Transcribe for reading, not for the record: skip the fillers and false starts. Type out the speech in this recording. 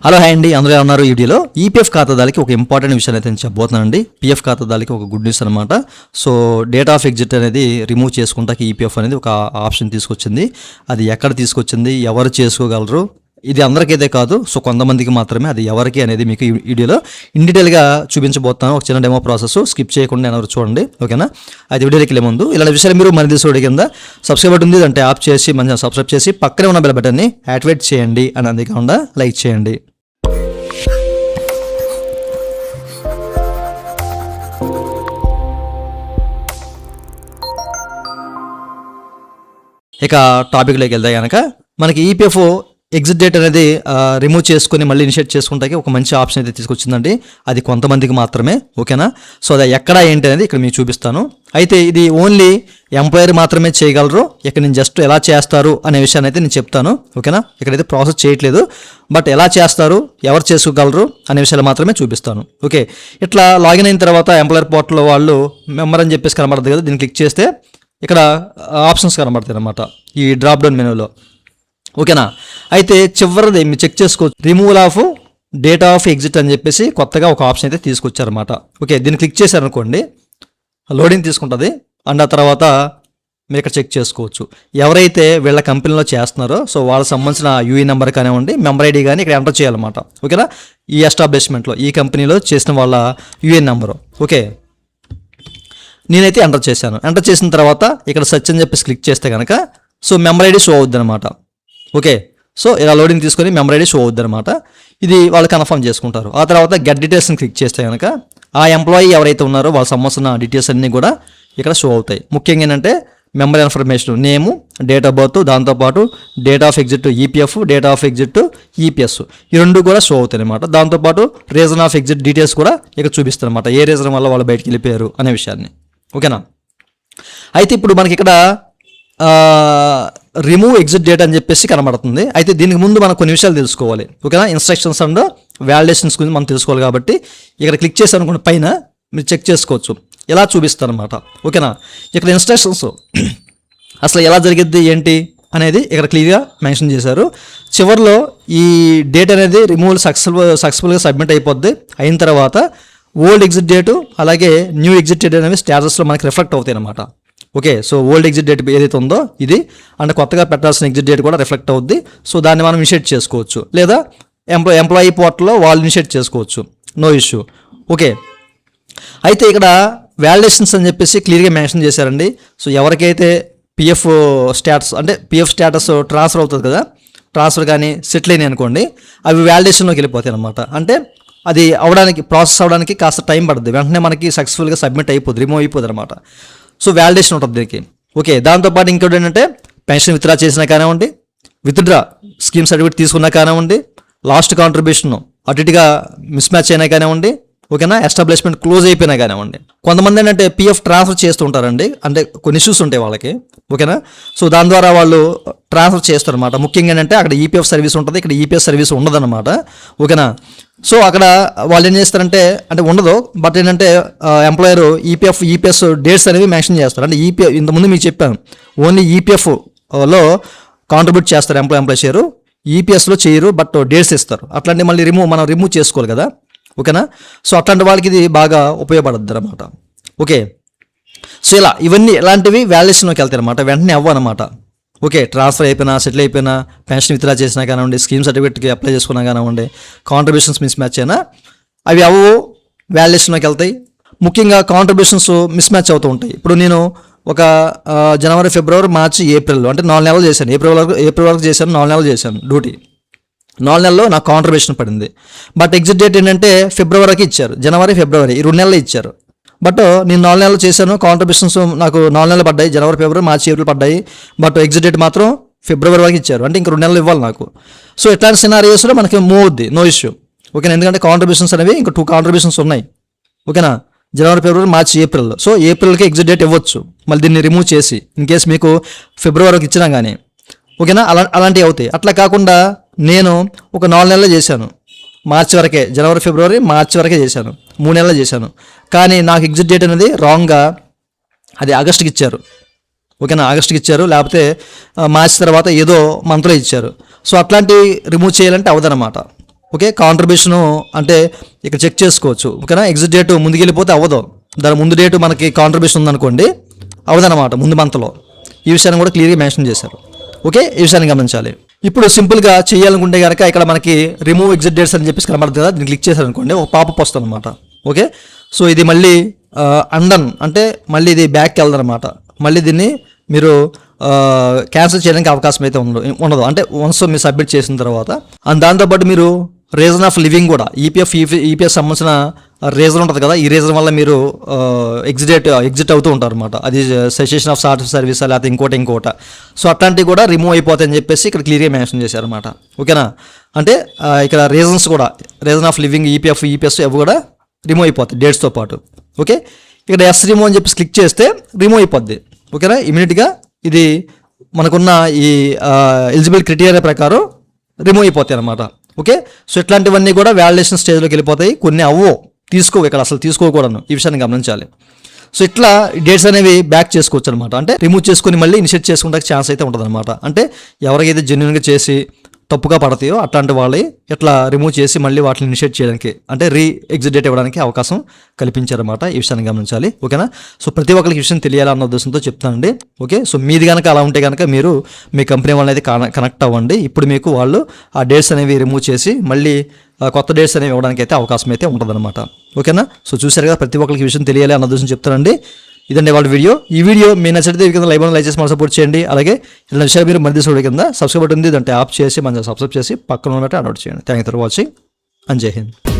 Hello hi అండి, అందరూ ఉన్నారు. ఈ వీడియోలో ఈపీఎఫ్ ఖాతాదారులకి ఒక ఇంపార్టెంట్ విషయం అయితే నేను చెప్పబోతున్నానండి. పీఎఫ్ ఖాతాదారులకి ఒక గుడ్ న్యూస్ అనమాట. సో డేట్ ఆఫ్ ఎగ్జిట్ అనేది రిమూవ్ చేసుకుంటాకి ఈపీఎఫ్ అనేది ఒక ఆప్షన్ తీసుకొచ్చింది. అది ఎక్కడ తీసుకొచ్చింది, ఎవరు చేసుకోగలరు, ఇది అందరికైతే కాదు, సో కొంతమందికి మాత్రమే, అది ఎవరికి అనేది మీకు ఈ వీడియోలో ఇన్ డీటెయిల్గా చూపించబోతాను. ఒక చిన్న డెమో ప్రాసెస్ స్కిప్ చేయకుండా ఎవరు చూడండి, ఓకేనా? అయితే వీడియోకి వెళ్ళే ముందు ఇలాంటి విషయాలు మీరు మన తెలుసు కింద సబ్స్క్రైబ్ బటన్ ఉంది, అంటే ఆప్ చేసి మంచిగా సబ్స్క్రైబ్ చేసి పక్కనే ఉన్న బెల్ బటన్ని యాక్టివేట్ చేయండి, అని అది కాకుండా లైక్ చేయండి. ఇక టాపిక్లోకి వెళ్తే కనుక మనకి ఈపీఎఫ్ ఎగ్జిట్ డేట్ అనేది రిమూవ్ చేసుకుని మళ్ళీ ఇనిషియేట్ చేసుకుంటాకి ఒక మంచి ఆప్షన్ అయితే తీసుకొచ్చిందండి. అది కొంతమందికి మాత్రమే, ఓకేనా? సో అది ఎక్కడ ఏంటి అనేది ఇక్కడ మీకు చూపిస్తాను. అయితే ఇది ఓన్లీ ఎంప్లాయర్ మాత్రమే చేయగలరు. ఇక్కడ నేను జస్ట్ ఎలా చేస్తారు అనే విషయాన్ని అయితే నేను చెప్తాను, ఓకేనా? ఇక్కడైతే ప్రాసెస్ చేయట్లేదు, బట్ ఎలా చేస్తారు, ఎవరు చేసుకోగలరు అనే విషయాలు మాత్రమే చూపిస్తాను. ఓకే, ఇట్లా లాగిన్ అయిన తర్వాత ఎంప్లాయర్ పోర్టల్ వాళ్ళు మెంబర్ అని చెప్పేసి కనబడుతుంది కదా, దీన్ని క్లిక్ చేస్తే ఇక్కడ ఆప్షన్స్ కనబడతాయి అన్నమాట ఈ డ్రాప్ డౌన్ మెనూలో, ఓకేనా? అయితే చివరిది మీరు చెక్ చేసుకోవచ్చు, removal of date of exit అని చెప్పేసి కొత్తగా ఒక ఆప్షన్ అయితే తీసుకొచ్చారన్నమాట. ఓకే, దీన్ని క్లిక్ చేశారనుకోండి, లోడింగ్ తీసుకుంటుంది. అండ్ ఆ తర్వాత మీరు ఇక్కడ చెక్ చేసుకోవచ్చు ఎవరైతే వీళ్ళ కంపెనీలో చేస్తున్నారో, సో వాళ్ళకి సంబంధించిన యూఈ నెంబర్ కానివ్వండి, మెంబర్ ఐడి కానీ ఇక్కడ ఎంటర్ చేయాలన్నమాట, ఓకేనా? ఈ ఎస్టాబ్లిష్మెంట్లో ఈ కంపెనీలో చేసిన వాళ్ళ యూఏఎన్ నెంబరు, ఓకే, నేనైతే ఎంటర్ చేశాను. ఎంటర్ చేసిన తర్వాత ఇక్కడ సెర్చ్ అని చెప్పేసి క్లిక్ చేస్తే కనుక సో మెంబర్ ఐడి షో అవుద్ది అనమాట. ఓకే, సో ఇలా లోడింగ్ తీసుకొని మెంబర్ ఐడి షో అవుద్ది అనమాట. ఇది వాళ్ళు కన్ఫర్మ్ చేసుకుంటారు. ఆ తర్వాత గెట్ డీటెయిల్స్ని క్లిక్ చేస్తే కనుక ఆ ఎంప్లాయీ ఎవరైతే ఉన్నారో వాళ్ళ సంబంధించిన డీటెయిల్స్ అన్నీ కూడా ఇక్కడ షో అవుతాయి. ముఖ్యంగా ఏంటంటే member information, name, date of birth, దాంతోపాటు date of exit EPF, date of exit EPS, ఈ రెండు కూడా షో అవుతాయి అనమాట. దాంతోపాటు రీజన్ ఆఫ్ ఎగ్జిట్ డీటెయిల్స్ కూడా ఇక్కడ చూపిస్తారు అనమాట, ఏ రీజన్ వల్ల వాళ్ళు బయటికి వెళ్ళిపోయారు అనే విషయాన్ని, ఓకేనా? అయితే ఇప్పుడు మనకి ఇక్కడ రిమూవ్ ఎగ్జిట్ డేట్ అని చెప్పేసి కనబడుతుంది. అయితే దీనికి ముందు మనం కొన్ని విషయాలు తెలుసుకోవాలి, ఓకేనా? ఇన్స్ట్రక్షన్స్ అండ్ వ్యాలిడేషన్స్ గురించి మనం తెలుసుకోవాలి. కాబట్టి ఇక్కడ క్లిక్ చేసి అనుకోండి, పైన మీరు చెక్ చేసుకోవచ్చు, ఇలా చూపిస్తారు అనమాట, ఓకేనా? ఇక్కడ ఇన్స్ట్రక్షన్స్ అసలు ఎలా జరిగిద్ది ఏంటి అనేది ఇక్కడ క్లియర్గా మెన్షన్ చేశారు. చివరిలో ఈ డేట్ అనేది రిమూవల్ సక్సెస్ఫుల్గా సబ్మిట్ అయిపోద్ది. అయిన తర్వాత ఓల్డ్ ఎగ్జిట్ డేటు అలాగే న్యూ ఎగ్జిట్ డేట్ అనేవి స్టేటస్లో మనకి రిఫ్లెక్ట్ అవుతాయి అనమాట. Okay, so old exit date ఏదైతే ఉందో ఇది, అండ్ కొత్తగా పెట్టాల్సిన ఎగ్జిట్ డేట్ కూడా రిఫ్లెక్ట్ అవుద్ది. సో దాన్ని మనం ఇనిషియేట్ చేసుకోవచ్చు, లేదా ఎంప్లాయీ పోర్టల్లో వాళ్ళు ఇనిషియేట్ చేసుకోవచ్చు, నో ఇష్యూ. ఓకే, అయితే ఇక్కడ వ్యాలిడేషన్స్ అని చెప్పేసి క్లియర్గా మెన్షన్ చేశారండి. సో ఎవరికైతే పిఎఫ్ స్టేటస్, అంటే పిఎఫ్ స్టేటస్ ట్రాన్స్ఫర్ అవుతుంది కదా, ట్రాన్స్ఫర్ కానీ సెటిల్ అయినాయి అనుకోండి, అవి వ్యాలిడేషన్లోకి వెళ్ళిపోతాయి అనమాట. అంటే అది అవడానికి, ప్రాసెస్ అవడానికి కాస్త టైం పడుతుంది, వెంటనే మనకి సక్సెస్ఫుల్గా సబ్మిట్ అయిపోద్ది, రిమూవ్ అయిపోద్ది అనమాట. సో వ్యాలిడేషన్ ఉంటుంది దీనికి. ఓకే, దాంతోపాటు ఇంకోటి ఏంటంటే పెన్షన్ విత్డ్రా చేసినా కానివ్వండి, విత్డ్రా స్కీమ్ సర్టిఫికేట్ తీసుకున్నా కానివ్వండి, లాస్ట్ కాంట్రిబ్యూషన్ అటు ఇటుగా మిస్ మ్యాచ్ అయినా కానివ్వండి, ఓకేనా? ఎస్టాబ్లిష్మెంట్ క్లోజ్ అయిపోయినా కానివ్వండి. కొంతమంది ఏంటంటే పిఎఫ్ ట్రాన్స్ఫర్ చేస్తూ ఉంటారండి, అంటే కొన్ని ఇష్యూస్ ఉంటాయి వాళ్ళకి, ఓకేనా? సో దాని ద్వారా వాళ్ళు ట్రాన్స్ఫర్ చేస్తారు అనమాట. ముఖ్యంగా ఏంటంటే అక్కడ ఈపీఎఫ్ సర్వీస్ ఉంటుంది, ఇక్కడ ఈపీఎస్ సర్వీస్ ఉండదన్నమాట, ఓకేనా? సో అక్కడ వాళ్ళు ఏం చేస్తారంటే, అంటే ఉండదు, బట్ ఏంటంటే ఎంప్లాయర్ ఈపీఎస్ డేట్స్ అనేవి మెన్షన్ చేస్తారు. అంటే ఈపీఎఫ్ ఇంతకుముందు మీకు చెప్పాను, ఓన్లీ ఈపీఎఫ్లో కాంట్రిబ్యూట్ చేస్తారు ఎంప్లాయ్ షేరు, ఈపీఎస్లో చేయరు, బట్ డేట్స్ ఇస్తారు. అట్లాంటి మళ్ళీ మనం రిమూవ్ చేసుకోవాలి కదా, ఓకేనా? సో అట్లాంటి వాళ్ళకి ఇది బాగా ఉపయోగపడుద్ది అనమాట. ఓకే, సో ఇవన్నీ ఇలాంటివి వ్యాలిడేషన్లోకి వెళ్తాయి అనమాట, వెంటనే అవ్వనమాట. ఓకే, ట్రాన్స్ఫర్ అయిపోయినా, సెటిల్ అయిపోయినా, పెన్షన్ విత్డ్రా చేసినా కానివ్వండి, స్కీమ్ సర్టిఫికేట్కి అప్లై చేసుకున్నా కానివ్వండి, కాంట్రిబ్యూషన్స్ మిస్ మ్యాచ్ అయినా అవి వ్యాలిడేషన్లోకి వెళ్తాయి. ముఖ్యంగా కాంట్రిబ్యూషన్స్ మిస్ మ్యాచ్ అవుతూ ఉంటాయి. ఇప్పుడు నేను ఒక జనవరి, ఫిబ్రవరి, మార్చి, ఏప్రిల్, అంటే 4 నెలలు చేశాను, ఏప్రిల్ వరకు చేశాను, 4 నెలలు చేశాను డ్యూటీ. 4 నెలల్లో నాకు కాంట్రిబ్యూషన్ పడింది, బట్ ఎగ్జిట్ డేట్ ఏంటంటే ఫిబ్రవరికి ఇచ్చారు, జనవరి, ఫిబ్రవరి ఈ 2 నెలలు ఇచ్చారు. బట్ నేను 4 నెలలు చేశాను, కాంట్రిబ్యూషన్స్ నాకు 4 నెలలు పడ్డాయి, జనవరి, ఫిబ్రవరి, మార్చి, ఏప్రిల్ పడ్డాయి, బట్ ఎగ్జిట్ డేట్ మాత్రం ఫిబ్రవరి వరకు ఇచ్చారు, అంటే ఇంక 2 నెలలు ఇవ్వాలి నాకు. సో ఇట్లాంటి సినారియోస్లో మనకి మూవ్ అవుద్ది, నో ఇష్యూ, ఓకేనా? ఎందుకంటే కాంట్రిబ్యూషన్స్ అనేవి ఇంకా 2 కాంట్రిబ్యూషన్స్ ఉన్నాయి, ఓకేనా? జనవరి, ఫిబ్రవరి, మార్చి, ఏప్రిల్. సో ఏప్రిల్కి ఎగ్జిట్ డేట్ ఇవ్వచ్చు, మళ్ళీ దీన్ని రిమూవ్ చేసి ఇన్ కేసు మీకు ఫిబ్రవరికి ఇచ్చినా కానీ, ఓకేనా? అలాంటివి అవుతాయి. అట్లా కాకుండా నేను ఒక 4 నెలలు చేశాను, మార్చి వరకే, జనవరి, ఫిబ్రవరి, మార్చి వరకే చేశాను, 3 నెలలు చేశాను, కానీ నాకు ఎగ్జిట్ డేట్ అనేది రాంగ్గా అది ఆగస్టుకి ఇచ్చారు, ఓకేనా? ఆగస్టుకి ఇచ్చారు, లేకపోతే మార్చి తర్వాత ఏదో మంత్లో ఇచ్చారు. సో అట్లాంటివి రిమూవ్ చేయాలంటే అవదనమాట, ఓకే, కాంట్రిబ్యూషను అంటే ఇక్కడ చెక్ చేసుకోవచ్చు. ఓకేనా, ఎగ్జిట్ డేట్ ముందుకు వెళ్ళిపోతే అవ్వదు, దాని ముందు డేటు మనకి కాంట్రిబ్యూషన్ ఉందనుకోండి అవ్వదన్నమాట ముందు మంత్లో. ఈ విషయాన్ని కూడా క్లియర్గా మెన్షన్ చేశారు. ఓకే, ఈ విషయాన్ని గమనించాలి. ఇప్పుడు సింపుల్గా చేయాలనుకుంటే కనుక ఇక్కడ మనకి రిమూవ్ ఎగ్జిట్ డేట్స్ అని చెప్పేసి కనబడుతుంది కదా, దీన్ని క్లిక్ చేశారనుకోండి ఒక పాపప్ వస్తుంది అనమాట. ఓకే, సో ఇది మళ్ళీ అండన్ అంటే మళ్ళీ ఇది బ్యాక్కి వెళ్దనమాట. మళ్ళీ దీన్ని మీరు క్యాన్సిల్ చేయడానికి అవకాశం అయితే ఉండదు. అంటే వన్స్ మీరు సబ్మిట్ చేసిన తర్వాత. అండ్ దాంతోపాటు మీరు రీజన్ ఆఫ్ లివింగ్ కూడా ఈపీఎఫ్ సంబంధించిన రీజన్ ఉంటుంది కదా, ఈ రీజన్ వల్ల మీరు ఎగ్జిట్ అవుతూ ఉంటారు అనమాట. అది సెసేషన్ ఆఫ్ సాఫ్ట్ సర్వీస్ లేకపోతే ఇంకోట. సో అట్లాంటివి కూడా రిమూవ్ అయిపోతాయని చెప్పేసి ఇక్కడ క్లియర్గా మెన్షన్ చేశారనమాట. ఓకేనా, అంటే ఇక్కడ రీజన్స్ కూడా రీజన్ ఆఫ్ లివింగ్ ఈపీఎస్ అవి కూడా రిమూవ్ అయిపోతాయి డేట్స్తో పాటు. ఓకే, ఇక్కడ ఎస్ రిమూవ్ అని చెప్పేసి క్లిక్ చేస్తే రిమూవ్ అయిపోద్ది. ఓకేనా, ఇమీడియట్గా ఇది మనకున్న ఈ ఎలిజిబుల్ క్రైటీరియా ప్రకారం రిమూవ్ అయిపోతాయి అనమాట. ఓకే, సో ఇట్లాంటివన్నీ కూడా వ్యాలిడేషన్ స్టేజ్లోకి వెళ్ళిపోతాయి. కొన్ని తీసుకోవు ఇక్కడ అసలు తీసుకోకూడదు, ఈ విషయాన్ని గమనించాలి. సో ఇట్లా డేట్స్ అనేవి బ్యాక్ చేసుకోవచ్చు అనమాట. అంటే రిమూవ్ చేసుకుని మళ్ళీ ఇనిషియేట్ చేసుకుంటే ఛాన్స్ అయితే ఉంటుంది అనమాట. అంటే ఎవరికైతే జెన్యున్గా చేసి తప్పుగా పడతాయో అట్లాంటి వాళ్ళు ఇట్లా రిమూవ్ చేసి మళ్ళీ వాటిని ఇనిషియేట్ చేయడానికి అంటే ఎగ్జిట్ డేట్ ఇవ్వడానికి అవకాశం కల్పించారన్నమాట. ఈ విషయాన్ని గమనించాలి. ఓకేనా, సో ప్రతి ఒక్కరికి విషయం తెలియాలన్న ఉద్దేశంతో చెప్తానండి. ఓకే, సో మీది కనుక అలా ఉంటే కనుక మీరు మీ కంపెనీ వాళ్ళని అయితే కనెక్ట్ అవ్వండి. ఇప్పుడు మీకు వాళ్ళు ఆ డేట్స్ అనేవి రిమూవ్ చేసి మళ్ళీ కొత్త డేట్స్ అనేవి ఇవ్వడానికి అయితే అవకాశం అయితే ఉంటుందన్నమాట. ఓకేనా, సో చూసారు కదా, ప్రతి ఒక్కరికి విషయం తెలియాలి అన్న ఉద్దేశం చెప్తానండి. ఇదండి వాళ్ళ వీడియో. ఈ వీడియో మీ నచ్చితే కింద లైక్ చేసి మన సపోర్ట్ చేయండి. అలాగే ఇలా విషయాలు మీరు మధ్య చూడే కింద సబ్స్క్రైబ్ ఉంది, దాంట్లో ఆప్ చేసి మన సబ్స్క్రైబ్ చేసి పక్కన ఉన్నట్టు అలౌట్ చేయండి. Thank you for watching and జై హింద్.